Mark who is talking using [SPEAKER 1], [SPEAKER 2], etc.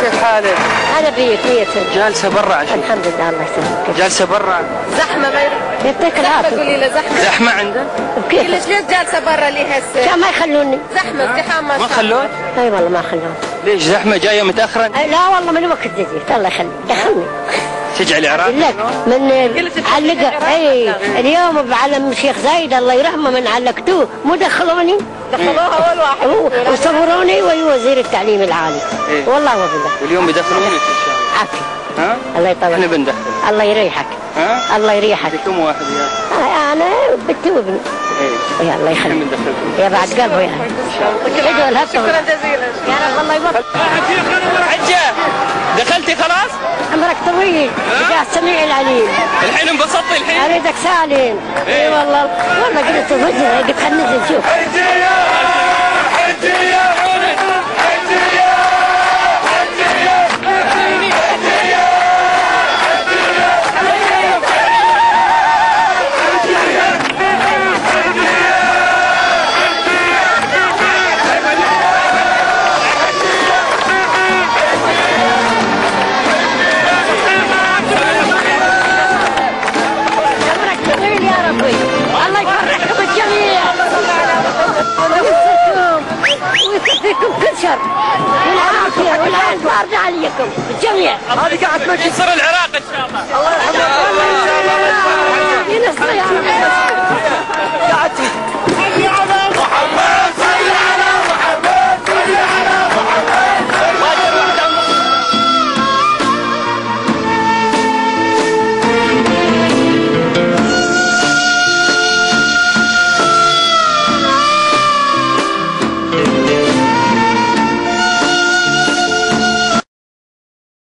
[SPEAKER 1] كيف حالك؟
[SPEAKER 2] أنا بيك
[SPEAKER 1] جالسة برا عشان
[SPEAKER 2] الحمد لله الله يسلمك.
[SPEAKER 1] جالسة برا.
[SPEAKER 3] زحمة ما
[SPEAKER 2] يعطيك العافية.
[SPEAKER 3] قولي له زحمة.
[SPEAKER 1] زحمة عندك؟
[SPEAKER 2] كيف؟
[SPEAKER 3] ليش جالسة برا ليه هسه؟
[SPEAKER 2] كان ما يخلوني.
[SPEAKER 3] زحمة ازدحام
[SPEAKER 1] ما خلوك؟
[SPEAKER 2] اي والله ما خلوني.
[SPEAKER 1] ليش زحمة جاية متأخرا؟
[SPEAKER 2] لا والله من وقت جيت الله يخليك دخلني.
[SPEAKER 1] تجي العراق؟
[SPEAKER 2] لك من علق اي اليوم بعلم الشيخ زايد الله يرحمه من علقتوه مو دخلوني.
[SPEAKER 3] دخلوها أول واحد.
[SPEAKER 2] وصوروني وزير التعليم العالي.
[SPEAKER 1] إيه؟
[SPEAKER 2] والله وبالله.
[SPEAKER 1] واليوم بيدخلونك إن شاء الله.
[SPEAKER 2] عافية.
[SPEAKER 1] ها؟
[SPEAKER 2] الله يطول.
[SPEAKER 1] احنا بندخل.
[SPEAKER 2] الله يريحك.
[SPEAKER 1] ها؟
[SPEAKER 2] الله يريحك.
[SPEAKER 1] كم واحد يا؟
[SPEAKER 2] انا بنتي وابني.
[SPEAKER 1] ايه.
[SPEAKER 2] يا الله
[SPEAKER 1] احنا
[SPEAKER 2] يخليك.
[SPEAKER 1] بندخلكم.
[SPEAKER 2] يا بعد قلبه يا ادعوا لها.
[SPEAKER 3] شكرا جزيلا.
[SPEAKER 2] يا رب الله يوفقك.
[SPEAKER 1] حجة دخلتي خلاص؟
[SPEAKER 2] عمرك طويل. بجاه السميع العليم.
[SPEAKER 1] الحين انبسطتي الحين؟
[SPEAKER 2] اريدك سالم. اي والله والله قلت نزل قلت خلينا ننزل نشوف. ويكفيكم كل شر والعافيه والعين بارده عليكم الجميع.
[SPEAKER 1] هذه قاعد تنصر العراق ان شاء الله.
[SPEAKER 2] الله يرحمه. ينصر يا رب. قاعد